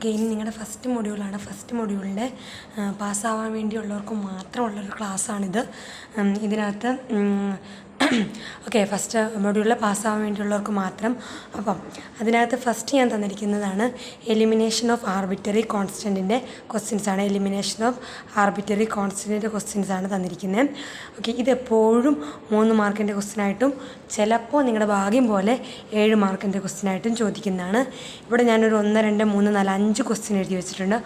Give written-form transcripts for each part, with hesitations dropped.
Okay, ഇനി നിങ്ങളുടെ first മൊഡ്യൂളാണ്. First മൊഡ്യൂളിൻ്റെ പാസ്സാവാൻ വേണ്ടിയുള്ളവർക്ക് മാത്രമുള്ളൊരു ക്ലാസ്സാണിത്. ഇതിനകത്ത് ഓക്കെ, ഫസ്റ്റ് മൊഡ്യൂളിൽ പാസ്സാവാൻ വേണ്ടിയുള്ളവർക്ക് മാത്രം. അപ്പം അതിനകത്ത് ഫസ്റ്റ് ഞാൻ തന്നിരിക്കുന്നതാണ് എലിമിനേഷൻ ഓഫ് ആർബിറ്ററി കോൺസ്റ്റൻറ്റിൻ്റെ ക്വസ്റ്റ്യൻസാണ്. എലിമിനേഷൻ ഓഫ് ആർബിറ്ററി കോൺസ്റ്റൻറ്റിൻ്റെ ക്വസ്റ്റ്യൻസാണ് തന്നിരിക്കുന്നത്. ഓക്കെ, ഇതെപ്പോഴും 3 മാർക്കിൻ്റെ ക്വസ്റ്റ്യനായിട്ടും ചിലപ്പോൾ നിങ്ങളുടെ ഭാഗ്യം പോലെ 7 മാർക്കിൻ്റെ ക്വസ്റ്റ്യനായിട്ടും ചോദിക്കുന്നതാണ്. ഇവിടെ ഞാനൊരു 1, 2, 3, 4, 5 ക്വസ്റ്റ്യൻ എഴുതി വെച്ചിട്ടുണ്ട്.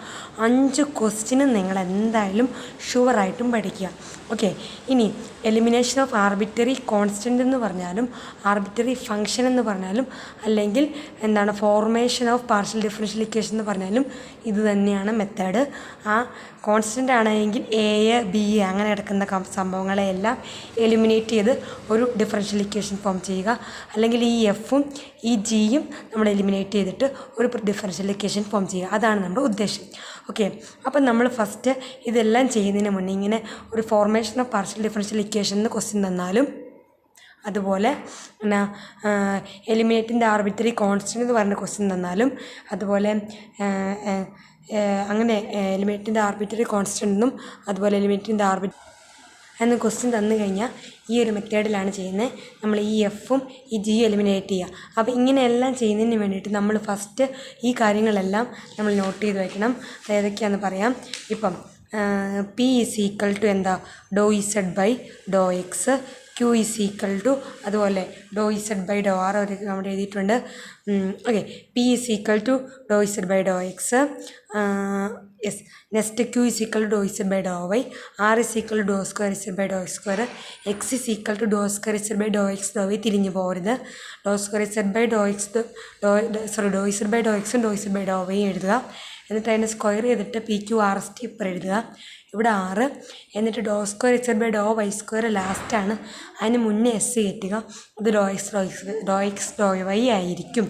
5 ക്വസ്റ്റ്യനും നിങ്ങൾ എന്തായാലും ഷുവറായിട്ടും പഠിക്കുക. ഓക്കെ, ഇനി എലിമിനേഷൻ ഓഫ് ആർബിറ്ററി കോൺസ്റ്റൻ്റ് എന്ന് പറഞ്ഞാലും ആർബിറ്ററി ഫംഗ്ഷൻ എന്ന് പറഞ്ഞാലും അല്ലെങ്കിൽ എന്താണ് formation of partial differential equation എന്ന് പറഞ്ഞാലും ഇത് തന്നെയാണ് മെത്തേഡ്. ആ കോൺസ്റ്റൻ്റ് ആണെങ്കിൽ എ ബി അങ്ങനെ കിടക്കുന്ന സംഭവങ്ങളെയെല്ലാം എലിമിനേറ്റ് ചെയ്ത് ഒരു ഡിഫറൻഷ്യൽ ഇക്വേഷൻ ഫോം ചെയ്യുക. അല്ലെങ്കിൽ ഈ എഫും ഈ ജിയും നമ്മൾ എലിമിനേറ്റ് ചെയ്തിട്ട് ഒരു ഡിഫറൻഷ്യൽ ഇക്വേഷൻ ഫോം ചെയ്യുക. അതാണ് നമ്മുടെ ഉദ്ദേശം. ഓക്കെ, അപ്പം നമ്മൾ ഫസ്റ്റ് ഇതെല്ലാം ചെയ്യുന്നതിന് മുന്നേ ഇങ്ങനെ ഒരു formation of partial differential equation എന്ന് ക്വസ്റ്റ്യൻ തന്നാലും അതുപോലെ പിന്നെ എലിമിനേറ്റിൻ്റെ ആർബിറ്ററി കോൺസ്റ്റൻ്റ് എന്ന് പറയുന്ന ക്വസ്റ്റ്യൻ തന്നാലും അതുപോലെ അങ്ങനെ എലിമിനേറ്റിൻ്റെ ആർബിറ്ററി കോൺസ്റ്റൻ്റ് അതുപോലെ എലിമിനേറ്റിൻ്റെ ആർബിറ്ററി എന്ന ക്വസ്റ്റ്യൻ തന്നു കഴിഞ്ഞാൽ ഈ ഒരു മെത്തേഡിലാണ് ചെയ്യുന്നത്. നമ്മൾ ഈ എഫും ഈ ജി എലിമിനേറ്റ് ചെയ്യുക. അപ്പോൾ ഇങ്ങനെയെല്ലാം ചെയ്യുന്നതിന് വേണ്ടിയിട്ട് നമ്മൾ ഫസ്റ്റ് ഈ കാര്യങ്ങളെല്ലാം നമ്മൾ നോട്ട് ചെയ്ത് വയ്ക്കണം. അത് ഏതൊക്കെയാണെന്ന് പറയാം. ഇപ്പം പി ഈസ് ഈക്വൽ ടു എന്താ doh z by doh x, q is equal to അതുപോലെ doh z by doh r ഒരു അവിടെ എഴുതിയിട്ടുണ്ട്. Okay, p is equal to doh z by doh x, yes. Next q is equal to doh z by doh y, r is equal to doh square z by doh x square, x is equal to doh square z by doh x doh y തിരിഞ്ഞു പോകരുത്. Doh square z by doh x doh z by doh എക്സും doh z by ഡോ വൈയും എഴുതുക. എന്നിട്ട് അതിനെ square ചെയ്തിട്ട് p q r s t ഇപ്പം എഴുതുക. ഇവിടെ 6, എന്നിട്ട് doh square z by doh y square ലാസ്റ്റാണ്. അതിന് മുന്നേ എസ് കയറ്റുക. ഇത് ഡോ എക്സ് ഡോ വൈ ആയിരിക്കും.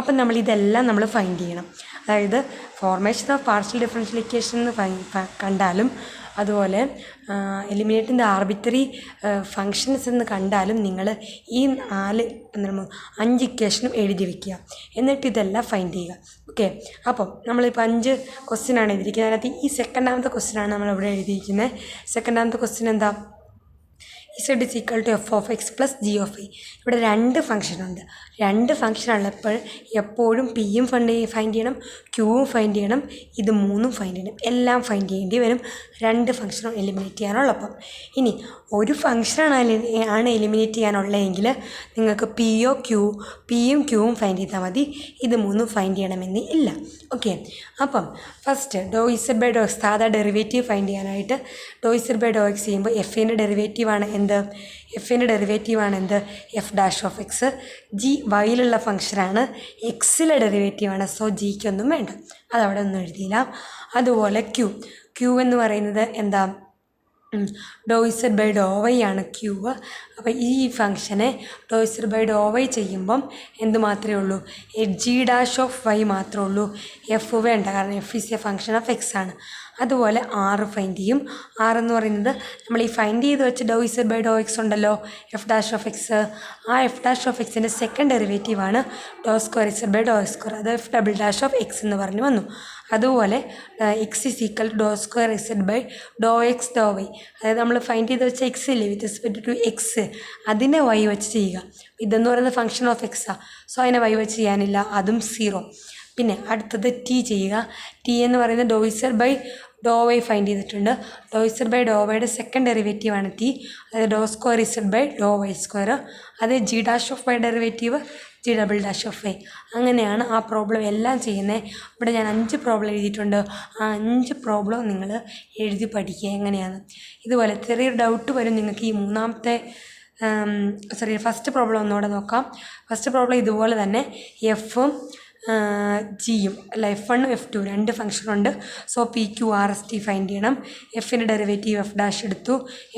അപ്പം ഇതെല്ലാം നമ്മൾ ഫൈൻഡ് ചെയ്യണം. അതായത് formation of partial differential equation എന്ന് കണ്ടാലും അതുപോലെ എലിമിനേറ്റിൻ്റെ ആർബിറ്ററി ഫങ്ഷൻസ് എന്ന് കണ്ടാലും നിങ്ങൾ ഈ 5 ഇക്വേഷനും എഴുതി വയ്ക്കുക. എന്നിട്ട് ഇതെല്ലാം ഫൈൻഡ് ചെയ്യുക. ഓക്കെ, അപ്പം നമ്മളിപ്പോൾ 5 ക്വസ്റ്റ്യനാണ് എഴുതിയിരിക്കുന്നത്. അതിനകത്ത് ഈ സെക്കൻഡാമത്തെ ക്വസ്റ്റ്യനാണ് നമ്മളിവിടെ എഴുതിയിരിക്കുന്നത്. സെക്കൻഡാമത്തെ ക്വസ്റ്റ്യൻ എന്താ? Z is equal to F of X plus G of I. ഇവിടെ 2 ഫംഗ്ഷനുണ്ട്. 2 ഫംഗ്ഷനുള്ളപ്പോൾ എപ്പോഴും പിയും ഫൈൻഡ് ചെയ്യണം, ക്യൂവും ഫൈൻഡ് ചെയ്യണം, ഇത് 3ഉം ഫൈൻഡ് ചെയ്യണം. എല്ലാം ഫൈൻഡ് ചെയ്യേണ്ടി വരും 2 ഫംഗ്ഷനും എലിമിനേറ്റ് ചെയ്യാനുള്ളപ്പം. ഇനി ഒരു ഫംഗ്ഷനാണ് എലിമിനേറ്റ് ചെയ്യാനുള്ളതെങ്കിൽ നിങ്ങൾക്ക് പിയും ക്യൂവും ഫൈൻഡ് ചെയ്താൽ മതി. ഇത് 3ഉം ഫൈൻഡ് ചെയ്യണമെന്ന് ഇല്ല. ഓക്കെ, അപ്പം first doh z by doh x സാധാ ഡെറിവേറ്റീവ് ഫൈൻഡ് ചെയ്യാനായിട്ട് doh z by doh x ചെയ്യുമ്പോൾ എഫിൻ്റെ ഡെറിവേറ്റീവാണ് എഫിൻ്റെ ഡെറിവേറ്റീവാണ് f dash of x. G വൈയിലുള്ള ഫംഗ്ഷനാണ്, എക്സിലെ ഡെറിവേറ്റീവാണ്. സോ ജിക്കൊന്നും വേണ്ട, അതവിടെ ഒന്നും എഴുതിയില്ല. അതുപോലെ ക്യൂ എന്ന് പറയുന്നത് എന്താ? Doh z by doh Y ആണ് ക്യൂ. അപ്പോൾ ഈ ഫംഗ്ഷനെ ഡോ ഇസഡ് ബൈ ഡോ വൈ ചെയ്യുമ്പം എന്ത് മാത്രമേ ഉള്ളൂ? ജി ഡാഷ് ഓഫ് വൈ മാത്രമേ ഉള്ളൂ. എഫ് വേണ്ട, കാരണം F is A function of X ആണ്. അതുപോലെ 6 ഫൈൻഡ് ചെയ്യും. 6 എന്ന് പറയുന്നത് നമ്മൾ ഈ ഫൈൻഡ് ചെയ്ത് വെച്ച് doh z by doh x ഉണ്ടല്ലോ, എഫ് ഡാഷ് ഓഫ് എക്സ്. ആ എഫ് ഡാഷ് ഓഫ് എക്സിൻ്റെ സെക്കൻഡ് ഡെറിവേറ്റീവാണ് doh square z by doh x square. അത് f double dash of X എന്ന് പറഞ്ഞു വന്നു. അതുപോലെ x is equal to doh square z by doh x doh y. അതായത് നമ്മൾ ഫൈൻഡ് ചെയ്ത് വെച്ച എക്സ് ഇല്ലേ, വിത്ത് റെസ്പെക്ട് ടു എക്സ്, അതിനെ വൈ വെച്ച് ചെയ്യുക. ഇതെന്ന് പറയുന്നത് ഫംഗ്ഷൻ ഓഫ് എക്സാണ്. സോ അതിനെ വൈ വെച്ച് ചെയ്യാനില്ല, അതും 0. പിന്നെ അടുത്തത് ടി ചെയ്യുക. ടി എന്ന് പറയുന്നത് doh z by doh y find ചെയ്തിട്ടുണ്ട്. ഡോ ഇസഡ് ബൈ ഡോ വൈയുടെ സെക്കൻഡ് ഡെറിവേറ്റീവാണ് ടി. അതായത് doh square z by doh y square. അത് g dash of y derivative g double dash of y. അങ്ങനെയാണ് ആ പ്രോബ്ലം എല്ലാം ചെയ്യുന്നത്. ഇവിടെ ഞാൻ 5 പ്രോബ്ലം എഴുതിയിട്ടുണ്ട്. ആ 5 പ്രോബ്ലം നിങ്ങൾ എഴുതി പഠിക്കുക എങ്ങനെയാണ്. ഇതുപോലെ ചെറിയൊരു ഡൗട്ട് വരും നിങ്ങൾക്ക് ഈ ഫസ്റ്റ് പ്രോബ്ലം ഒന്നുകൂടെ നോക്കാം. ഫസ്റ്റ് പ്രോബ്ലം ഇതുപോലെ തന്നെ എഫും ജിയും അല്ല, F1 F2 2 ഫംഗ്ഷനുണ്ട്. So p q r s t find ചെയ്യണം. എഫിൻ്റെ ഡെറിവേറ്റീവ് എഫ് ഡാഷ് എടുത്തു,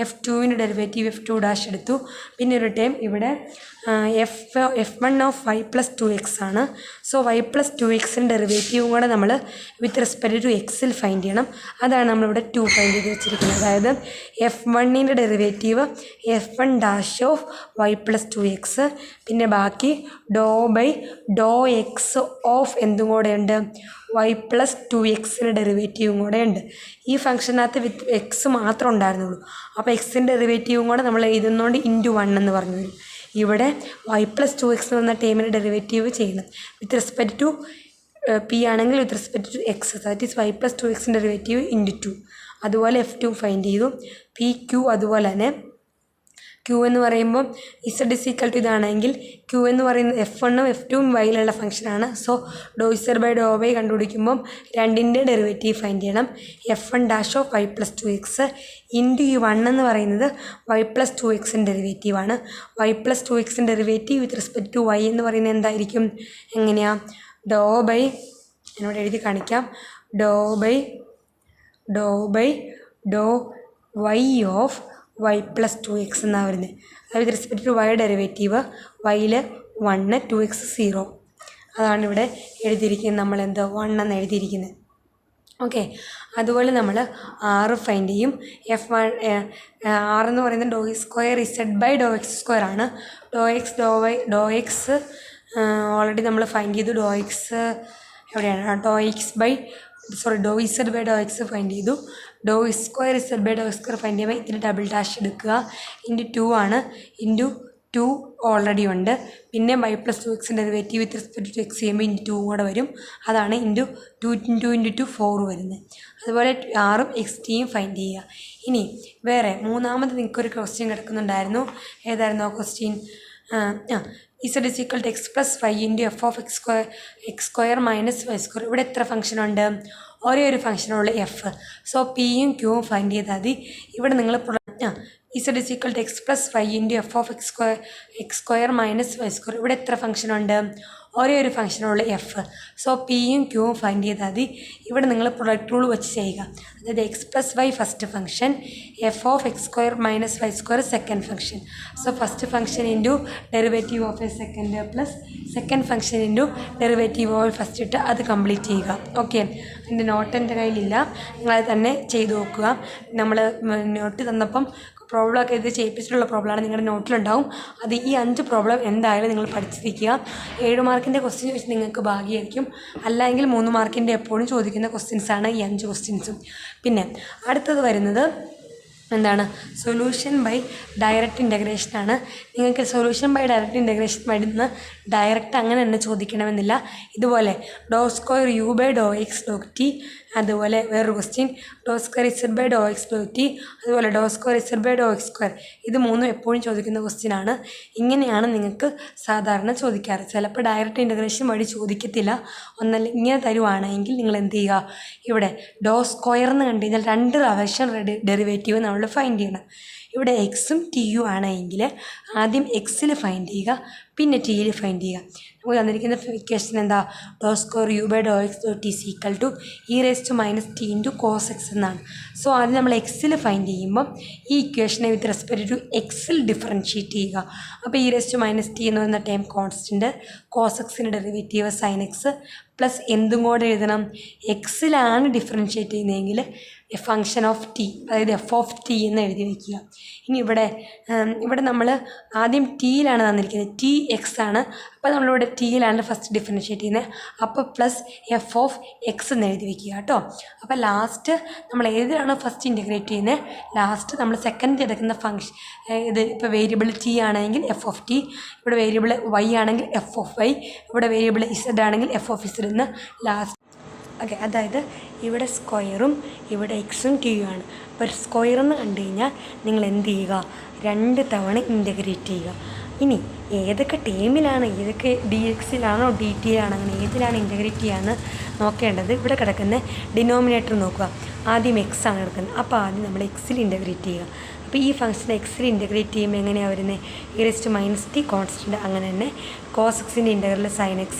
F2ൻ്റെ ഡെറിവേറ്റീവ് F2 ഡാഷ് എടുത്തു. പിന്നെ ഒരു ടൈം ഇവിടെ F1 of y plus 2x ആണ്. സോ വൈ പ്ലസ് 2xൻ്റെ ഡെറിവേറ്റീവും കൂടെ നമ്മൾ വിത്ത് റെസ്പെക്ട് ടു എക്സിൽ ഫൈൻഡ് ചെയ്യണം. അതാണ് നമ്മളിവിടെ 2 ഫൈൻഡ് ചെയ്ത് വെച്ചിരിക്കുന്നത്. അതായത് F1ൻ്റെ derivative F1 dash of y plus 2x, പിന്നെ ബാക്കി doh by doh x of എന്തും കൂടെ ഉണ്ട്, y+2x ഡെറിവേറ്റീവും കൂടെ ഉണ്ട്. ഈ ഫംഗ്ഷനകത്ത് വിത്ത് എക്സ് മാത്രം ഉണ്ടായിരുന്നുള്ളൂ. അപ്പോൾ എക്സിൻ്റെ ഡെറിവേറ്റീവും കൂടെ നമ്മൾ എഴുതുന്നതുകൊണ്ട് *1 എന്ന് പറഞ്ഞു വരും. ഇവിടെ y+2x എന്ന ടേമിൻ്റെ ഡെറിവേറ്റീവ് ചെയ്യണം വിത്ത് റെസ്പെക്ട് ടു പി ആണെങ്കിൽ with respect to X, that is y+2x derivative × 2. അതുപോലെ F2 ഫൈൻഡ് ചെയ്തു. പി ക്യൂ അതുപോലെ തന്നെ ക്യൂ എന്ന് പറയുമ്പോൾ z ഇതാണെങ്കിൽ ക്യൂ എന്ന് പറയുന്നത് F1ഉം F2ഉം വൈയിലുള്ള ഫംഗ്ഷനാണ്. സോ ∂z/∂y കണ്ടുപിടിക്കുമ്പം രണ്ടിൻ്റെ ഡെറിവേറ്റീവ് ഫൈൻഡ് ചെയ്യണം. F1' ഓഫ് y+2x × ഈ 1 എന്ന് പറയുന്നത് y+2x ഡെറിവേറ്റീവാണ്. y+2x derivative with respect to y എന്ന് പറയുന്നത് എന്തായിരിക്കും, എങ്ങനെയാണ്, എന്നോട് എഴുതി കാണിക്കാം, ∂y ഓഫ് y+2x എന്നാണ് വരുന്നത്. അത് with respect to y derivative y 1 2x 0. അതാണ് ഇവിടെ എഴുതിയിരിക്കുന്നത്, നമ്മൾ 1 എന്ന് എഴുതിയിരിക്കുന്നത്. ഓക്കെ. അതുപോലെ നമ്മൾ R ഫൈൻഡ് ചെയ്യും. R എന്ന് പറയുന്നത് ∂2z/∂x² ആണ്. ∂x ഓൾറെഡി നമ്മൾ ഫൈൻഡ് ചെയ്തു. എവിടെയാണ്, ∂z/∂x ഫൈൻഡ് ചെയ്തു. ∂2z/∂x² ഫൈൻഡ് ചെയ്യുമ്പോൾ ഇതിന് ഡബിൾ ഡാഷ് എടുക്കുക. *2 ആണ്. *2 ഓൾറെഡി ഉണ്ട്. പിന്നെ y+2x derivative with respect to X ചെയ്യുമ്പോൾ *2 കൂടെ വരും. അതാണ് *2 × 2 4 വരുന്നത്. അതുപോലെ ആറും x/t ഫൈൻഡ് ചെയ്യുക. ഇനി വേറെ മൂന്നാമത് നിങ്ങൾക്കൊരു ക്വസ്റ്റ്യൻ കിടക്കുന്നുണ്ടായിരുന്നു. ഏതായിരുന്നു ആ question? z = x + y × f(x²) - y². ഇവിടെ എത്ര ഫംഗ്ഷനുണ്ട്? ഒരേ ഒരു ഫംഗ്ഷനുള്ള എഫ്. സോ പിയും ക്യൂവും ഫൈൻഡ് ചെയ്താൽ മതി. ഇവിടെ നിങ്ങൾ z = x + y × f(x²) - y². ഇവിടെ എത്ര ഫംഗ്ഷനുണ്ട്? ഒരേ ഒരു ഫംഗ്ഷനുള്ള എഫ്. സോ പിയും ക്യൂവും ഫൈൻഡ് ചെയ്താൽ മതി. ഇവിടെ നിങ്ങൾ പ്രൊഡക്റ്റ് റൂൾ വെച്ച് ചെയ്യുക. അതായത് x + y first function, f(x²) - y² second function. So first function × derivative of A second plus second function × derivative of first ഇട്ട് അത് കംപ്ലീറ്റ് ചെയ്യുക. ഓക്കെ. എൻ്റെ നോട്ട് എൻ്റെ കയ്യിലില്ല, നിങ്ങളത് തന്നെ ചെയ്ത് നോക്കുക. നമ്മൾ നോട്ട് തന്നപ്പം പ്രോബ്ലമൊക്കെ ഇത് ചെയ്യിപ്പിച്ചിട്ടുള്ള പ്രോബ്ലമാണ്, നിങ്ങളുടെ നോട്ടിലുണ്ടാവും. അത് ഈ 5 പ്രോബ്ലം എന്തായാലും നിങ്ങൾ പഠിച്ചിരിക്കുക. 7 മാർക്കിൻ്റെ ക്വസ്റ്റ്യൻ ചോദിച്ചാൽ നിങ്ങൾക്ക് ഭാഗ്യമായിരിക്കും. അല്ലെങ്കിൽ 3 മാർക്കിൻ്റെ എപ്പോഴും ചോദിക്കുന്ന ക്വസ്റ്റ്യൻസാണ് ഈ 5 ക്വസ്റ്റ്യൻസും. പിന്നെ അടുത്തത് വരുന്നത് എന്താണ്, സൊല്യൂഷൻ ബൈ ഡയറക്റ്റ് ഇൻ്റഗ്രേഷനാണ്. നിങ്ങൾക്ക് സൊല്യൂഷൻ ബൈ ഡയറക്റ്റ് ഇൻ്റഗ്രേഷൻ വരുന്ന ഡയറക്റ്റ് അങ്ങനെ തന്നെ ചോദിക്കണമെന്നില്ല. ഇതുപോലെ ∂2u/∂x/t, അതുപോലെ വേറൊരു ക്വസ്റ്റ്യൻ ∂2z/∂x/t, അതുപോലെ ∂2z/∂x². ഇത് മൂന്നും എപ്പോഴും ചോദിക്കുന്ന ക്വസ്റ്റ്യനാണ്. ഇങ്ങനെയാണ് നിങ്ങൾക്ക് സാധാരണ ചോദിക്കാറ്. ചിലപ്പോൾ ഡയറക്റ്റ് ഇൻ്റഗ്രേഷൻ വഴി ചോദിക്കത്തില്ല. ഒന്നല്ല ഇങ്ങനെ തരുവാണെങ്കിൽ നിങ്ങൾ എന്ത് ചെയ്യുക, ഇവിടെ ∂2 എന്ന് കണ്ടു കഴിഞ്ഞാൽ 2 പ്രാവശ്യം ഡെറിവേറ്റീവ് നമ്മൾ ഫൈൻഡ് ചെയ്യണം. ഇവിടെ എക്സും ടിയും ആണെങ്കിൽ ആദ്യം എക്സിൽ ഫൈൻഡ് ചെയ്യുക, പിന്നെ ടിയിൽ ഫൈൻഡ് ചെയ്യുക. നമുക്ക് തന്നിരിക്കുന്ന ഇക്വേഷൻ എന്താ, ∂2u/∂x/t = e⁻t × cos x എന്നാണ്. സോ ആദ്യം നമ്മൾ എക്സിൽ ഫൈൻഡ് ചെയ്യുമ്പം ഈ ഇക്വേഷനെ വിത്ത് റെസ്പെക്ട് ടു എക്സിൽ ഡിഫറൻഷ്യേറ്റ് ചെയ്യുക. അപ്പോൾ e⁻t എന്ന് പറയുന്ന time constant, cos x derivative sin x plus എന്തും കൂടെ എഴുതണം, എക്സിലാണ് ഡിഫറൻഷ്യേറ്റ് ചെയ്യുന്നതെങ്കിൽ ഫംഗ്ഷൻ ഓഫ് ടി, അതായത് f(t) എന്ന് എഴുതി വയ്ക്കുക. ഇനി ഇവിടെ നമ്മൾ ആദ്യം ടിയിലാണ് തന്നിരിക്കുന്നത്, ടി എക്സ് ആണ്. അപ്പോൾ നമ്മളിവിടെ ടിയിലാണ് ഫസ്റ്റ് ഡിഫറൻഷ്യേറ്റ് ചെയ്യുന്നത്. അപ്പോൾ പ്ലസ് f(x) എന്ന് എഴുതി വയ്ക്കുക കേട്ടോ. അപ്പോൾ ലാസ്റ്റ് നമ്മൾ ഏതിലാണോ ഫസ്റ്റ് ഇൻറ്റഗ്രേറ്റ് ചെയ്യുന്നത്, ലാസ്റ്റ് നമ്മൾ സെക്കൻഡ് എടുക്കുന്ന ഫംഗ്ഷൻ, ഇത് ഇപ്പോൾ വേരിയബിൾ ടി ആണെങ്കിൽ f(t), ഇവിടെ വേരിയബിൾ y ആണെങ്കിൽ f(y), ഇവിടെ വേരിയബിൾ z ആണെങ്കിൽ f(z) എന്ന് ലാസ്റ്റ്. ഓക്കെ. അതായത് ഇവിടെ സ്ക്വയറും ഇവിടെ എക്സും ടിയും ആണ്. അപ്പോൾ സ്ക്വയർ എന്ന് കണ്ടു കഴിഞ്ഞാൽ നിങ്ങൾ എന്ത് ചെയ്യുക, 2 തവണ ഇൻറ്റഗ്രേറ്റ് ചെയ്യുക. ഇനി ഏതൊക്കെ ടേമിലാണ്, ഏതൊക്കെ dx-ലാണോ dt-യിലാണോ അങ്ങനെ ഏതിലാണ് ഇൻറ്റഗ്രേറ്റ് ചെയ്യാമെന്ന് നോക്കേണ്ടത്. ഇവിടെ കിടക്കുന്ന ഡിനോമിനേറ്റർ നോക്കുക. ആദ്യം എക്സ് ആണ് കിടക്കുന്നത്, അപ്പോൾ ആദ്യം നമ്മൾ എക്സിൽ ഇൻറ്റഗ്രേറ്റ് ചെയ്യുക. അപ്പോൾ ഈ ഫംഗ്ഷൻ എക്സിൽ ഇൻറ്റഗ്രേറ്റ് ചെയ്യുമ്പോൾ എങ്ങനെയാണ് വരുന്നത്, e⁻t കോൺസ്റ്റൻറ്റ്. അങ്ങനെ തന്നെ cos x integral sin x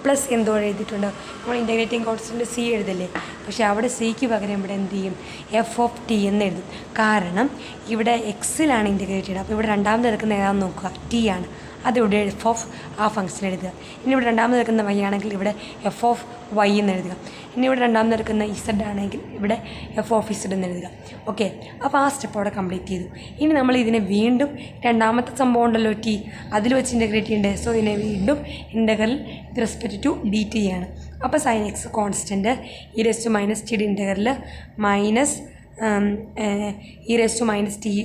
plus എന്തോ എഴുതിയിട്ടുണ്ട്. നമ്മൾ ഇൻറ്റഗ്രേറ്റിംഗ് കോൺസ്റ്റൻറ്റ് സി എഴുതില്ലേ, പക്ഷേ അവിടെ സിക്ക് പകരം ഇവിടെ എന്ത് ചെയ്യും, f(t) എന്ന് എഴുതും. കാരണം ഇവിടെ എക്സിലാണ് ഇൻറ്റഗ്രേറ്റ് ചെയ്യുന്നത്. അപ്പോൾ ഇവിടെ രണ്ടാമത് എടുക്കുന്ന ഏതാണെന്ന് നോക്കുക, ടി ആണ്. അതിവിടെ എഫ് ഓഫ് ആ ഫംഗ്ഷൻ എഴുതുക. ഇനി ഇവിടെ രണ്ടാമത് എടുക്കുന്ന വൈ ആണെങ്കിൽ ഇവിടെ എഫ് ഓഫ് വൈ എന്ന് എഴുതുക. ഇനി ഇവിടെ രണ്ടാമത് എടുക്കുന്ന ഇസഡ് ആണെങ്കിൽ ഇവിടെ എഫ് ഓഫ് ഇസഡ് എന്ന് എഴുതുക. ഓക്കെ, അപ്പോൾ ആ സ്റ്റെപ്പ് അവിടെ കംപ്ലീറ്റ് ചെയ്തു. ഇനി നമ്മൾ ഇതിനെ വീണ്ടും രണ്ടാമത്തെ സംഭവം ഉണ്ടല്ലോ ടി, അതിൽ വെച്ച് ഇൻ്റഗ്രേറ്റ് ചെയ്യേണ്ടത്. സോ ഇതിനെ വീണ്ടും integral with respect to d t ചെയ്യാണ്. അപ്പോൾ sine x constant e raise to minus ടിയുടെ integral minus e raise to minus t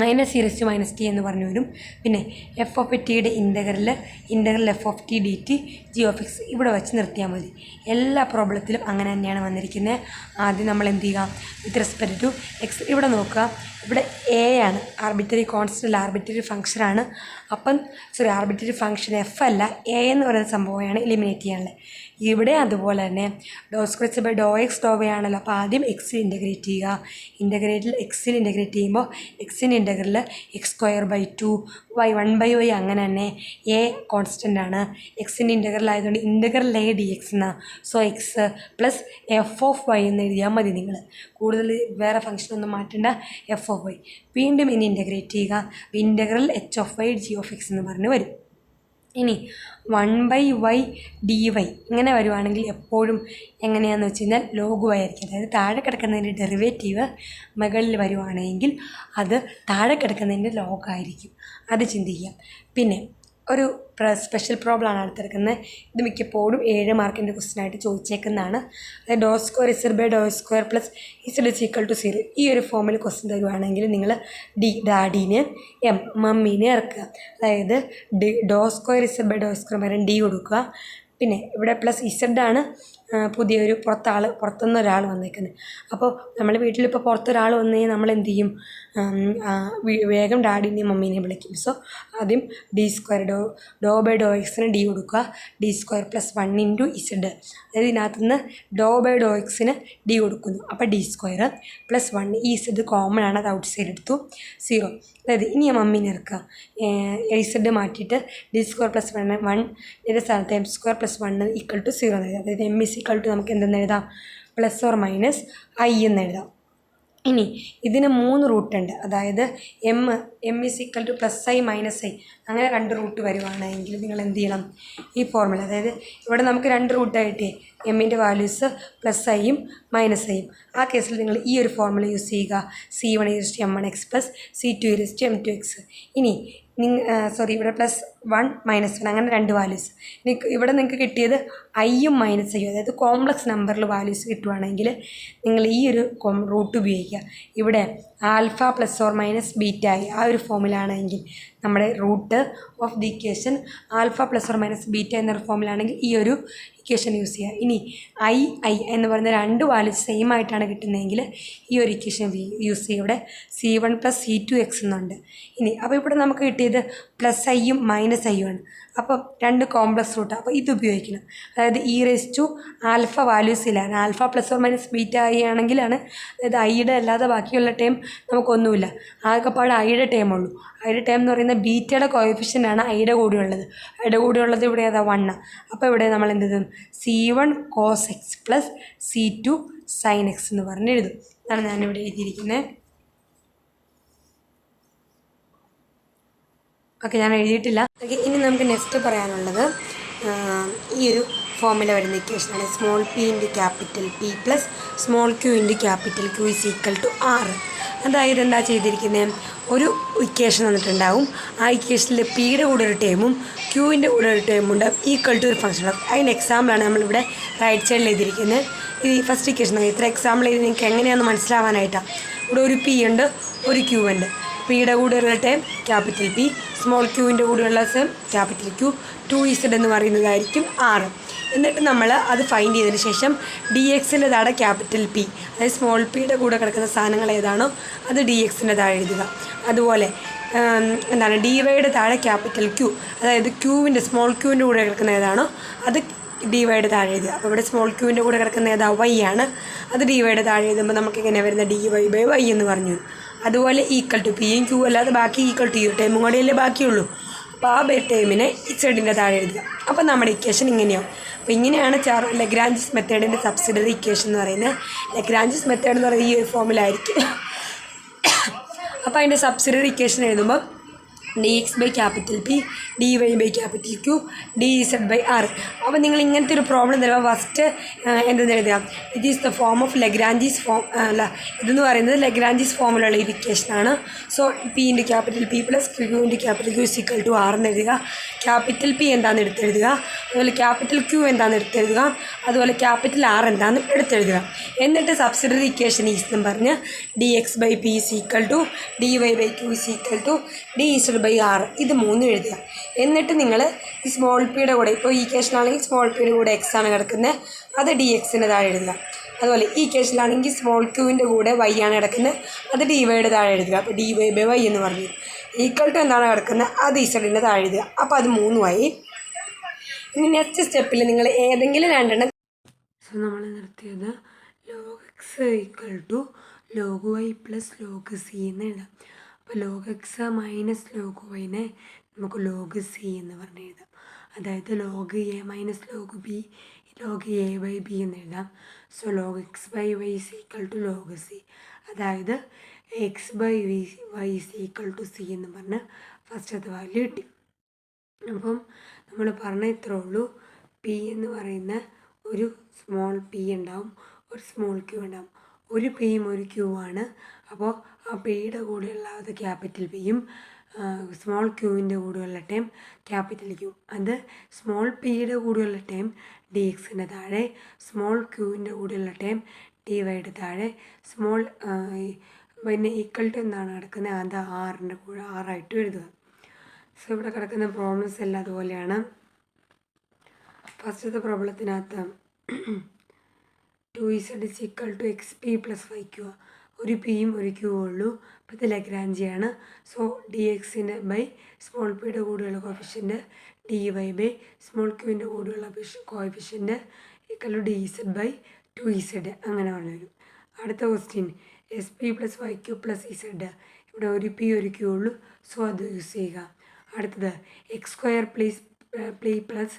minus e raise to minus t എന്ന് പറഞ്ഞു വരും. പിന്നെ എഫ് ഓഫ് ടിയുടെ integral f of t d t g of x ഇവിടെ വെച്ച് നിർത്തിയാൽ മതി. എല്ലാ പ്രോബ്ലത്തിലും അങ്ങനെ തന്നെയാണ് വന്നിരിക്കുന്നത്. ആദ്യം നമ്മൾ എന്ത് ചെയ്യുക, വിത്ത് റെസ്പെക്റ്റ് ടു എക്സ് ഇവിടെ നോക്കുക. ഇവിടെ എ ആണ് ആർബിറ്ററി കോൺസ്റ്റൻ്റ്, ആർബിറ്ററി ഫംഗ്ഷനാണ്. അപ്പം ആർബിറ്ററി ഫംഗ്ഷൻ എഫ് അല്ല, എ എന്ന് പറയുന്ന സംഭവമാണ് എലിമിനേറ്റ് ചെയ്യാനുള്ളത്. ഇവിടെ അതുപോലെ തന്നെ doh square by doh x doh y ആണല്ലോ. അപ്പോൾ ആദ്യം എക്സിൽ ഇൻ്റഗ്രേറ്റ് ചെയ്യുക. എക്സിൽ ഇൻ്റഗ്രേറ്റ് ചെയ്യുമ്പോൾ എക്സിൻ്റെ integral X square by 2 Y 1/y അങ്ങനെ തന്നെ. എ കോൺസ്റ്റൻ്റ് ആണ്, എക്സിൻ്റെ ഇൻ്റഗ്രൽ ആയതുകൊണ്ട് ഇൻ്റഗ്രൽ എ ഡി എക്സ് എന്നാണ്. So X plus F of Y എന്ന് എഴുതിയാൽ മതി. നിങ്ങൾ കൂടുതൽ വേറെ ഫംഗ്ഷൻ ഒന്നും മാറ്റേണ്ട, എഫ് ഓഫ് വൈ. വീണ്ടും ഇനി ഇൻ്റഗ്രേറ്റ് ചെയ്യുക. Integral H of Y G of X എന്ന് പറഞ്ഞ് വരും. ഇനി 1/y dy ഇങ്ങനെ വരുവാണെങ്കിൽ എപ്പോഴും എങ്ങനെയാണെന്ന് വെച്ച് കഴിഞ്ഞാൽ ലോഗ് വൈ ആയിരിക്കും. അതായത് താഴെ കിടക്കുന്നതിൻ്റെ ഡെറിവേറ്റീവ് മുകളിൽ വരുവാണെങ്കിൽ അത് താഴെ കിടക്കുന്നതിൻ്റെ ലോഗായിരിക്കും. അത് ചിന്തിക്കുക. പിന്നെ ഒരു സ്പെഷ്യൽ പ്രോബ്ലമാണ് അടുത്തെടുക്കുന്നത്. ഇത് മിക്കപ്പോഴും 7 മാർക്കിൻ്റെ ക്വസ്റ്റ്യനായിട്ട് ചോദിച്ചേക്കുന്നതാണ്. അതായത് doh square z by doh square plus z is equal to 0. ഈ ഒരു ഫോമിൽ ക്വസ്റ്റ്യൻ തരുവാണെങ്കിൽ നിങ്ങൾ ഡാഡീനെ മമ്മീനെ ഇറക്കുക. അതായത് doh square z by doh square പകരം ഡി കൊടുക്കുക. പിന്നെ ഇവിടെ പ്ലസ് ഇസഡാണ് പുതിയൊരു പുറത്തുനിന്ന് ഒരാൾ വന്നേക്കുന്നത്. അപ്പോൾ നമ്മൾ വീട്ടിലിപ്പോൾ പുറത്തൊരാൾ വന്നു കഴിഞ്ഞാൽ നമ്മൾ എന്ത് ചെയ്യും, വേഗം ഡാഡിനെയും മമ്മീനെയും വിളിക്കും. സോ ആദ്യം ഡി സ്ക്വയർ ഡോ ബൈ ഡോ എക്സിന് ഡി കൊടുക്കുക. D square plus 1 into Z, അതായത് ഇതിനകത്തുനിന്ന് ഡോ ബൈ ഡോ എക്സിന് ഡി കൊടുക്കുന്നു. അപ്പോൾ ഡി സ്ക്വയർ പ്ലസ് 1, ഈ ഇസഡ് കോമൺ ആണ്, അത് ഔട്ട് സൈഡ് എടുത്തു 0. അതായത് ഇനി മമ്മീനെ ഇറക്കുക. ഇസഡ് മാറ്റിയിട്ട് ഡി സ്ക്വയർ പ്ലസ് 1 ഇതിൻ്റെ സ്ഥാനത്ത് M square plus 1 equal to 0 എന്ന് എഴുതാം. അതായത് എം ഇസ് ഈക്വൽ ടു നമുക്ക് എന്തെന്ന് എഴുതാം, പ്ലസ് ഓർ മൈനസ് ഐ എന്ന് എഴുതാം. ഇനി ഇതിന് 3 റൂട്ടുണ്ട്. അതായത് M is equal two plus I minus I അങ്ങനെ 2 റൂട്ട് വരുവാണെങ്കിൽ നിങ്ങൾ എന്ത് ചെയ്യണം, ഈ ഫോർമുല, അതായത് ഇവിടെ നമുക്ക് 2 റൂട്ടായിട്ട് എമ്മിൻ്റെ വാല്യൂസ് പ്ലസ് ഐയും മൈനസ് ഐയും. ആ കേസിൽ നിങ്ങൾ ഈ ഒരു ഫോർമുല യൂസ് ചെയ്യുക. C1 m1x plus C2 m2x. ഇനി ഇവിടെ പ്ലസ് 1 മൈനസ് 1 അങ്ങനെ 2 വാല്യൂസ്. ഇവിടെ നിങ്ങൾക്ക് കിട്ടിയത് ഐയും മൈനസ് ഐയും, അതായത് കോംപ്ലക്സ് നമ്പറിൽ വാല്യൂസ് കിട്ടുവാണെങ്കിൽ നിങ്ങൾ ഈ ഒരു റൂട്ട് ഉപയോഗിക്കുക. ഇവിടെ alpha plus or minus beta I ആ ഒരു ഫോമിലാണെങ്കിൽ നമ്മുടെ root of the equation alpha plus or minus beta എന്നൊരു ഫോമിലാണെങ്കിൽ ഈ ഒരു ഇക്വേഷൻ യൂസ് ചെയ്യുക. ഇനി ഐ എന്ന് പറയുന്ന 2 വാല്യൂസ് സെയിം ആയിട്ടാണ് കിട്ടുന്നതെങ്കിൽ ഈ ഒരു ഇക്വേഷൻ യൂസ് ചെയ്യുക. ഇവിടെ C1 പ്ലസ് C2x എന്നുണ്ട്. ഇനി അപ്പോൾ ഇവിടെ നമുക്ക് കിട്ടിയത് പ്ലസ് ഐയും മൈനസ് ഐയും ആണ്. അപ്പോൾ 2 കോംപ്ലക്സ് റൂട്ട്, അപ്പോൾ ഇത് ഉപയോഗിക്കണം. അതായത് e raise to alpha values ഇല്ലാണ്, alpha plus or minus beta i ആണെങ്കിലാണ്, അതായത് ഐയുടെ അല്ലാതെ ബാക്കിയുള്ള ടൈം നമുക്കൊന്നുമില്ല, ആകെപ്പാട് ഐയുടെ ടൈം ഉള്ളൂ. ഐയുടെ ടൈം എന്ന് പറയുന്നത് ബീറ്റയുടെ കോഎഫിഷ്യൻ്റാണ് ഐയുടെ കൂടെയുള്ളത്. ഇവിടെ ഏതാ 1. അപ്പോൾ ഇവിടെ നമ്മൾ എന്ത് ചെയ്തും C1 cos x plus C2 sin x എന്ന് പറഞ്ഞ് എഴുതും. അതാണ് ഞാനിവിടെ എഴുതിയിരിക്കുന്നത്. ഓക്കെ, ഞാൻ എഴുതിയിട്ടില്ല. ഓക്കെ, ഇനി നമുക്ക് നെക്സ്റ്റ് പറയാനുള്ളത് ഈ ഒരു ഫോമിൽ വരുന്ന ഇക്വേഷനാണ്. Small p into capital p plus small q into capital q is equal to 6. അതായത് എന്താ ചെയ്തിരിക്കുന്നത്, ഒരു ഇക്വേഷൻ വന്നിട്ടുണ്ടാവും. ആ ഇക്വേഷനിൽ പിയുടെ കൂടെ ഒരു ടേമും ക്യൂവിൻ്റെ കൂടെ ഒരു ടേമും ഉണ്ട്, ഈക്വൽ ടു ഒരു ഫംഗ്ഷൻ. അതിൻ്റെ എക്സാമ്പിളാണ് നമ്മളിവിടെ റൈറ്റ് സൈഡിൽ എഴുതിയിരിക്കുന്നത്. ഇത് ഈ ഫസ്റ്റ് ഇക്വേഷൻ ഇത്ര എക്സാമ്പിൾ ചെയ്ത് നിങ്ങൾക്ക് എങ്ങനെയാണെന്ന് മനസ്സിലാവാനായിട്ടാണ്. ഇവിടെ ഒരു പി ഉണ്ട്, ഒരു ക്യൂ ഉണ്ട്. പിയുടെ കൂടെയുള്ള ടൈം ക്യാപിറ്റൽ പി, സ്മോൾ ക്യൂവിൻ്റെ കൂടെയുള്ള സെം ക്യാപിറ്റൽ ക്യൂ, 2z എന്ന് പറയുന്നതായിരിക്കും 6. എന്നിട്ട് നമ്മൾ അത് ഫൈൻഡ് ചെയ്തതിന് ശേഷം ഡി എക്സിൻ്റെ താഴെ ക്യാപിറ്റൽ പി, അതായത് സ്മോൾ പിയുടെ കൂടെ കിടക്കുന്ന സാധനങ്ങൾ ഏതാണോ അത് ഡി എക്സിൻ്റെ താഴെ എഴുതുക. അതുപോലെ ഡി വൈയുടെ താഴെ ക്യാപിറ്റൽ ക്യൂ, അതായത് സ്മോൾ ക്യൂവിൻ്റെ കൂടെ കിടക്കുന്ന ഏതാണോ അത് ഡി വൈയുടെ താഴെ എഴുതുക. അപ്പോൾ ഇവിടെ സ്മോൾ ക്യൂവിൻ്റെ കൂടെ കിടക്കുന്ന ഏതാ വൈ ആണ്, അത് ഡി വൈയുടെ താഴെ എഴുതുമ്പോൾ നമുക്ക് എങ്ങനെ വരുന്ന ഡി വൈ ബൈ വൈ എന്ന് പറഞ്ഞു. അതുപോലെ ഈക്വൽ ടു പിയും ക്യൂ അല്ലാതെ ബാക്കി ഈക്വൽ ടു ഈ ടൈമും കൂടെയല്ലേ ബാക്കിയുള്ളൂ. അപ്പോൾ ആ ടൈമിനെ ഇസഡിൻ്റെ താഴെ എഴുതുക. അപ്പോൾ നമ്മുടെ ഇക്വേഷൻ ഇങ്ങനെയാവും. അപ്പോൾ ഇങ്ങനെയാണ് ലഗ്രാഞ്ചസ് മെത്തേഡിൻ്റെ സബ്സിഡറി ഇക്വേഷൻ എന്ന് പറയുന്നത്. ലഗ്രാഞ്ചസ് മെത്തേഡ് എന്ന് പറയുന്നത് ഈ ഒരു ഫോമിലായിരിക്കും. അപ്പോൾ അതിൻ്റെ സബ്സിഡറി ഇക്വേഷൻ എഴുതുമ്പോൾ dx/P dy/Q dz/r. അപ്പോൾ നിങ്ങൾ ഇങ്ങനത്തെ ഒരു പ്രോബ്ലം തരുമ്പോൾ ഫസ്റ്റ് എന്തെന്ന് എഴുതുക? It is the form of Lagrange's form അല്ല, ഇതെന്ന് പറയുന്നത് ലെഗ്രാഞ്ചീസ് ഫോമിലുള്ള ഒരു ഇക്വേഷനാണ്. So P plus Q equal to R എന്ന് എഴുതുക. ക്യാപിറ്റൽ P എന്താണെന്ന് എടുത്തെഴുതുക, അതുപോലെ ക്യാപിറ്റൽ Q എന്താണെന്ന് എടുത്തെഴുതുക, അതുപോലെ ക്യാപിറ്റൽ R എന്താണെന്ന് എടുത്തെഴുതുക. എന്നിട്ട് സബ്സിഡറി ഇക്വേഷൻ ഈസ് പറഞ്ഞ് dx/P equal to dy/Q equal to dz/r ഇത് മൂന്നും എഴുതുക. എന്നിട്ട് നിങ്ങൾ ഈ സ്മോൾ പിയുടെ കൂടെ, ഇപ്പോൾ ഈ കേസിലാണെങ്കിൽ സ്മോൾ പിയുടെ കൂടെ എക്സ് ആണ് കിടക്കുന്നത്, അത് ഡി എക്സിൻ്റെ താഴെ എഴുതുക. അതുപോലെ ഈ കേസിലാണെങ്കിൽ സ്മോൾ ക്യൂവിൻ്റെ കൂടെ വൈ ആണ് കിടക്കുന്നത്, അത് ഡി വൈയുടെ താഴെ എഴുതുക. അപ്പോൾ dy/y എന്ന് പറഞ്ഞു. ഈക്വൽ ടു എന്താണ് കിടക്കുന്നത്, അത് ഇസഡിൻ്റെ താഴെ എഴുതുക. അപ്പോൾ അത് മൂന്നുമായി. ഇനി നെക്സ്റ്റ് സ്റ്റെപ്പിൽ നിങ്ങൾ ഏതെങ്കിലും രണ്ടെണ്ണം. സോ നമ്മൾ നിർത്തിയത് log x equal to log y plus log c എന്ന് എഴുതാം. അപ്പോൾ log x മൈനസ് log yനെ നമുക്ക് log c എന്ന് പറഞ്ഞ് എഴുതാം. അതായത് log a minus log b log a/b എന്ന് എഴുതാം. So log x/y is equal to log c. അതായത് x/y is equal to c എന്ന് പറഞ്ഞ് ഫസ്റ്റത്തെ വാല്യൂ കിട്ടി. അപ്പം നമ്മൾ പറഞ്ഞ ഇത്രേ ഉള്ളൂ. പി എന്ന് പറയുന്ന ഒരു സ്മോൾ പി ഉണ്ടാവും, ഒരു സ്മോൾ ക്യൂ ഉണ്ടാവും. ഒരു പിയും ഒരു ക്യൂ ആണ്. അപ്പോൾ ആ പിയുടെ കൂടെയുള്ള അത് ക്യാപിറ്റൽ പിയും സ്മോൾ ക്യൂവിൻ്റെ കൂടെയുള്ള ടൈം ക്യാപിറ്റൽ ക്യൂ. അത് സ്മോൾ പിയുടെ കൂടെയുള്ള ടൈം ഡി എക്സിൻ്റെ താഴെ, സ്മോൾ ക്യൂവിൻ്റെ കൂടെയുള്ള ടൈം ഡി വൈയുടെ താഴെ, സ്മോൾ പിന്നെ ഈക്വൽ ടു എന്താണ് കിടക്കുന്നത്, അത് ആറിൻ്റെ കൂടെ ആറായിട്ട് എഴുതുക. സോ ഇവിടെ കിടക്കുന്ന പ്രോബ്ലംസ് എല്ലാം അതുപോലെയാണ്. ഫസ്റ്റത്തെ പ്രോബ്ലത്തിനകത്ത് 2z is equal to xp plus yq. ഒരു പിയും ഒരു ക്യൂ ഉള്ളൂ. അപ്പോൾ ഇത് ലഗ്രാഞ്ചിയാണ്. സോ ഡി എക്സിൻ്റെ ബൈ സ്മോൾ പിയുടെ കൂടെയുള്ള coefficient d y by small ക്യൂവിൻ്റെ കൂടെയുള്ള കോഫിഷ്യൻ്റ് ഈക്വൽ ടു dz/2z അങ്ങനെ പറഞ്ഞു വരും. അടുത്ത question s p plus y q plus z. ഇവിടെ ഒരു പി ഒരു ക്യൂ ഉള്ളൂ. സോ അത് യൂസ് ചെയ്യുക. അടുത്തത് x² plus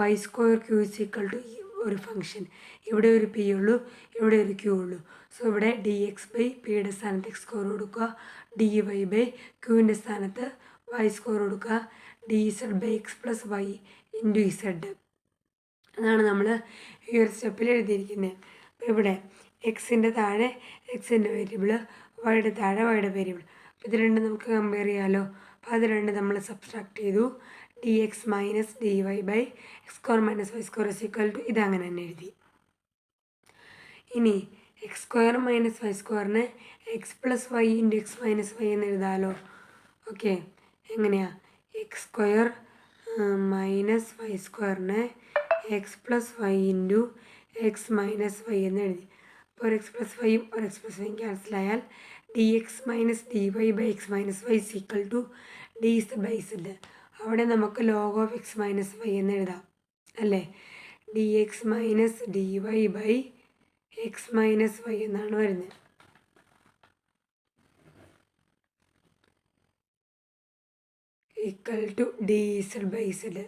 y² Q is equal to ഒരു ഫംഗ്ഷൻ. ഇവിടെ ഒരു പി ഉള്ളൂ, ഇവിടെ ഒരു ക്യൂ ഉള്ളൂ. സോ ഇവിടെ dx/Pയുടെ സ്ഥാനത്ത് x² കൊടുക്കുക, dy/Qവിൻ്റെ സ്ഥാനത്ത് y² കൊടുക്കുക, dz/x plus y into z. അതാണ് നമ്മൾ ഈ ഒരു സ്റ്റെപ്പിൽ എഴുതിയിരിക്കുന്നത്. അപ്പോൾ ഇവിടെ എക്സിൻ്റെ താഴെ എക്സിൻ്റെ വേരിയബിൾ, വൈയുടെ താഴെ വൈയുടെ വേരിയബിൾ. അപ്പോൾ ഇത് രണ്ടും നമുക്ക് കമ്പയർ ചെയ്യാമല്ലോ. അപ്പോൾ അത് രണ്ട് നമ്മൾ സബ്സ്ട്രാക്ട് ചെയ്തു. dx minus dy/x² minus y² is equal to ഇതങ്ങനെ തന്നെ എഴുതി. ഇനി x² മൈനസ് y²നെ x plus y into x minus y എന്ന് എഴുതാമല്ലോ. ഓക്കെ, എങ്ങനെയാണ്? x² മൈനസ് y²നെ x plus y into x minus y എന്ന് എഴുതി. അപ്പോൾ ഒരു എക്സ് പ്ലസ് വൈയും ഒരു എക്സ് പ്ലസ് വൈയും ക്യാൻസലായാൽ dx minus dy/x minus Y is equal to dz/z. അവിടെ നമുക്ക് log of x minus y എന്ന് എഴുതാം അല്ലേ. dx minus dy/x minus Y എന്നാണ് വരുന്നത്. Equal to dz/z.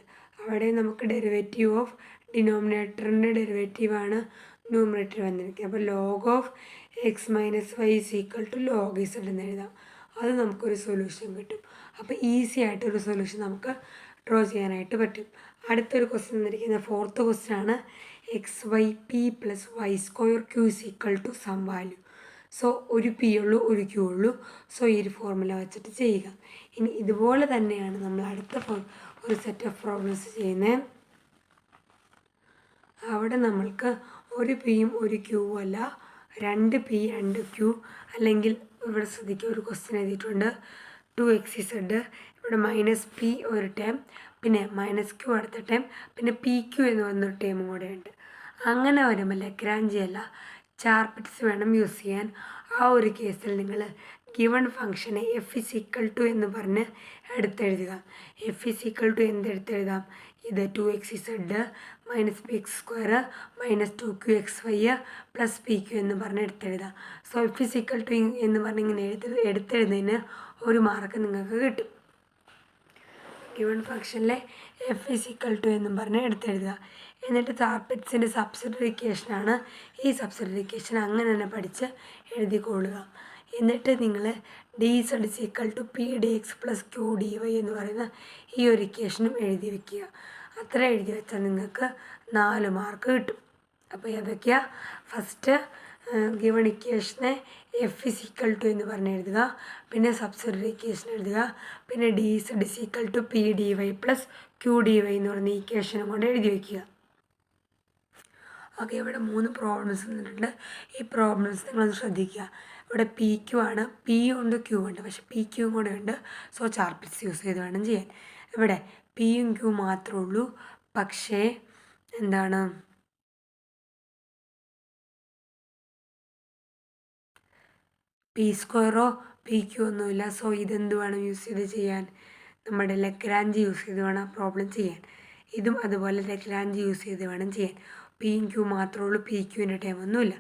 അവിടെ നമുക്ക് ഡെറിവേറ്റീവ് ഓഫ് ഡിനോമിനേറ്ററിൻ്റെ ഡെറിവേറ്റീവാണ് ന്യൂമറേറ്റർ വന്നിരിക്കുന്നത്. അപ്പോൾ log of x minus Y is equal to log z എന്ന് എഴുതാം. അത് നമുക്കൊരു സൊല്യൂഷൻ കിട്ടും. അപ്പോൾ ഈസി ആയിട്ടൊരു സൊല്യൂഷൻ നമുക്ക് ഡ്രോ ചെയ്യാനായിട്ട് പറ്റും. അടുത്തൊരു ക്വസ്റ്റ്യൻ തന്നിരിക്കുന്ന ഫോർത്ത് ക്വസ്റ്റ്യൻ ആണ് x/p plus y² q is equal to some value. So ഒരു പി ഉള്ളൂ, ഒരു ക്യൂ ഉള്ളൂ. സോ ഈ ഒരു ഫോർമുല വെച്ചിട്ട് ചെയ്യുക. ഇനി ഇതുപോലെ തന്നെയാണ് നമ്മൾ അടുത്ത ഒരു സെറ്റ് ഓഫ് പ്രോബ്ലംസ് ചെയ്യുന്നത്. അവിടെ നമ്മൾക്ക് ഒരു പിയും ഒരു ക്യൂവും അല്ല, 2 പി 2 ക്യൂ. അല്ലെങ്കിൽ ഇവിടെ ശ്രദ്ധിക്കുക, ഒരു ക്വസ്റ്റ്യൻ എഴുതിയിട്ടുണ്ട് 2xz. ഇവിടെ മൈനസ് പി ഒരു ടൈം, പിന്നെ മൈനസ് ക്യൂ അടുത്ത ടൈം, പിന്നെ പി ക്യൂ എന്ന് പറഞ്ഞൊരു ടൈമും കൂടെ ഉണ്ട്. അങ്ങനെ വരുമ്പോൾ ലഗ്രാഞ്ചി അല്ല, ചാർപിറ്റ്സ് വേണം യൂസ് ചെയ്യാൻ. ആ ഒരു കേസിൽ നിങ്ങൾ ഗിവൺ ഫംഗ്ഷനെ എഫ് ഇസ് ഈക്വൽ ടു എന്ന് പറഞ്ഞ് എടുത്തെഴുതുക. എഫ് ഇസ് ഈക്വൽ ടു എന്തെടുത്തെഴുതാം? ഇത് 2xz minus px² minus 2qxy plus p q എന്ന് പറഞ്ഞ് എടുത്തെഴുതാം. So f is equal to എന്ന് പറഞ്ഞ് ഇങ്ങനെ എടുത്തെഴുതുന്നതിന് ഒരു മാർക്ക് നിങ്ങൾക്ക് കിട്ടും. ഗിവൺ ഫംഗ്ഷനിലെ എഫ് ഇസ് ഈക്വൽ ടു എന്നും പറഞ്ഞ് എടുത്തെഴുതുക. എന്നിട്ട് ചാർപിറ്റ്സിൻ്റെ സബ്സിഡറി ഇക്വേഷനാണ്. ഈ സബ്സിഡറി ഇക്വേഷൻ അങ്ങനെ തന്നെ പഠിച്ച് എഴുതിക്കൊള്ളുക. എന്നിട്ട് നിങ്ങൾ dz=p dx + q dy എന്ന് പറയുന്ന ഈ ഒരു ഇക്വേഷനും എഴുതി വയ്ക്കുക. അത്ര എഴുതി വെച്ചാൽ നിങ്ങൾക്ക് 4 മാർക്ക് കിട്ടും. അപ്പോൾ ഏതൊക്കെയാണ്? ഫസ്റ്റ് ഗിവൺ ഇക്വേഷനെ f എന്ന് പറഞ്ഞ് എഴുതുക, പിന്നെ സബ്സ്റ്റിറ്റ്യൂട്ട് ഇക്വേഷൻ എഴുതുക, പിന്നെ dz=p dy + q dy എന്ന് പറയുന്ന ഇക്വേഷനും കൊണ്ട് എഴുതി വയ്ക്കുക. ഓക്കെ, ഇവിടെ 3 പ്രോബ്ലംസ് തന്നിട്ടുണ്ട്. ഈ പ്രോബ്ലംസ് നിങ്ങളൊന്ന് ശ്രദ്ധിക്കുക. ഇവിടെ പി ക്യു ആണ്, പി ഉണ്ട് ക്യൂ ഉണ്ട്, പക്ഷെ പി ക്യൂ കൂടെ ഉണ്ട്. സോ ചാർപ്പിറ്റ്സ് യൂസ് ചെയ്ത് വേണം ചെയ്യാൻ. ഇവിടെ പിയും ക്യൂ മാത്രമേ ഉള്ളൂ, പക്ഷേ എന്താണ് പി സ്ക്വയറോ പി ക്യൂ ഒന്നുമില്ല. സോ ഇതെന്ത് വേണം യൂസ് ചെയ്ത് ചെയ്യാൻ? നമ്മുടെ ലഗ്രാഞ്ച് യൂസ് ചെയ്ത് വേണം പ്രോബ്ലം ചെയ്യാൻ. ഇതും അതുപോലെ ലഗ്രാഞ്ച് യൂസ് ചെയ്ത് വേണം ചെയ്യാൻ. പിയും ക്യൂ മാത്രമേ ഉള്ളൂ, പി ക്യൂവിൻ്റെ ടൈം ഒന്നുമില്ല.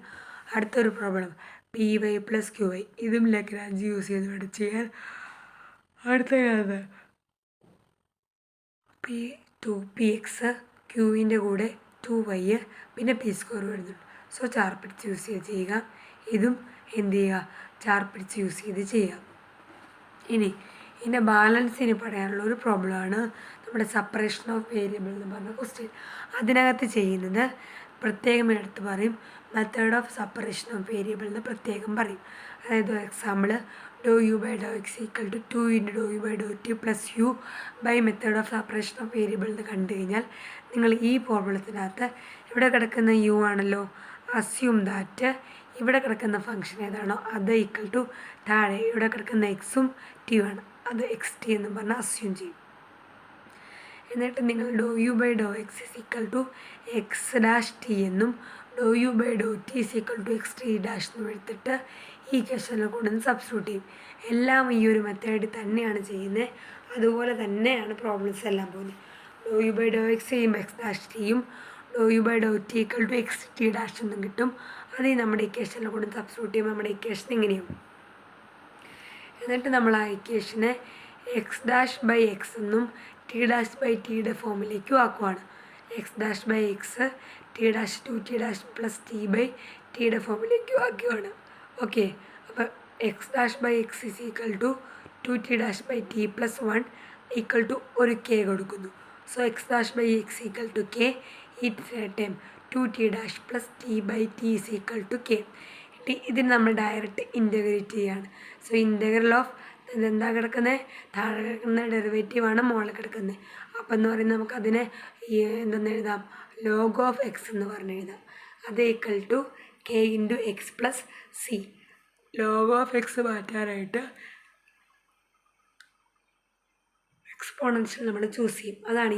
അടുത്തൊരു problem P Y + Q Y, ഇതും ലഗ്രാഞ്ച് യൂസ് ചെയ്ത് വേണം ചെയ്യാൻ. അടുത്തത് പി എക്സ് ക്യൂവിൻ്റെ കൂടെ 2y പിന്നെ പി സ്ക്വയർ വരുന്നുണ്ട്. സോ ചാർപ്പിറ്റ്സ് യൂസ് ചെയ്ത് ചെയ്യുക. ഇതും എന്ത് ചെയ്യുക? ചാർപ്പിറ്റ്സ് യൂസ് ചെയ്ത് ചെയ്യുക. ഇനി ഇതിൻ്റെ ബാലൻസിന് പറയാനുള്ള ഒരു പ്രോബ്ലമാണ് നമ്മുടെ സെപ്പറേഷൻ ഓഫ് വേരിയബിൾ എന്ന് പറഞ്ഞ ക്വസ്റ്റ്യൻ. അതിനകത്ത് ചെയ്യുന്നത് പ്രത്യേകം എടുത്ത് പറയും, method of separation of variable എന്ന് പ്രത്യേകം പറയും. അതായത് example ∂u/∂x = 2 × ∂u/∂t + u by method of separation of variable എന്ന് കണ്ടു കഴിഞ്ഞാൽ നിങ്ങൾ ഈ പ്രോബ്ലത്തിനകത്ത് ഇവിടെ കിടക്കുന്ന യു ആണല്ലോ, അസ്യൂം ദാറ്റ് ഇവിടെ കിടക്കുന്ന ഫംഗ്ഷൻ ഏതാണോ അത് = താഴെ ഇവിടെ കിടക്കുന്ന എക്സും ടി ആണ്, അത് xt എന്ന് പറഞ്ഞാൽ അസ്യൂം ചെയ്യും. എന്നിട്ട് നിങ്ങൾ ∂u/∂x = x' t എന്നും ∂u/∂t = xt' എന്നും എടുത്തിട്ട് ഈ ക്വസ്റ്റനിൽ കൊണ്ടുവന്ന് സബ്സ്റ്റിറ്റ്യൂട്ട് ചെയ്യും. എല്ലാം ഈ ഒരു മെത്തേഡിൽ തന്നെയാണ് ചെയ്യുന്നത്. അതുപോലെ തന്നെയാണ് പ്രോബ്ലംസ് എല്ലാം പോകുന്നത്. ∂u/∂x ചെയ്യുമ്പോൾ x''t ∂u/∂t = xt' എന്നും കിട്ടും. അത് നമ്മുടെ ഇക്വേഷനിൽ കൊണ്ട് സബ്സ്റ്റിറ്റ്യൂട്ട് ചെയ്യുമ്പോൾ നമ്മുടെ ഇക്വേഷൻ ഇങ്ങനെയും. എന്നിട്ട് നമ്മൾ ആ ഇക്വേഷനെ x'/x എന്നും t'/t ഫോമിലേക്കും ആക്കുവാണ്. x'/x t'(2t' + t/t ഫോമിലേക്കും ആക്കുവാണ്. Okay, അപ്പോൾ x'/x = 2t'/t + 1 = ഒരു k കൊടുക്കുന്നു. സോ x'/x = k, ഈ ടൈം 2t' + t/t = k. ഇതിന് നമ്മൾ ഡയറക്റ്റ് ഇൻ്റഗ്രേറ്റ് ചെയ്യുകയാണ്. സോ ഇൻ്റഗ്രൽ ഓഫ് ഇതെന്താ കിടക്കുന്നത്? താഴെ കിടക്കുന്ന ഡെറിവേറ്റീവാണ് മുകളിൽ കിടക്കുന്നത്. അപ്പം എന്ന് പറയുന്നത് നമുക്കതിനെ എന്തെന്ന് എഴുതാം? log of x എന്ന് പറഞ്ഞ് എഴുതാം. അത് = k × x + c. log of x മാറ്റാനായിട്ട് എക്സ്പോണൻഷ്യൽ നമ്മൾ ചൂസ് ചെയ്യും. അതാണ്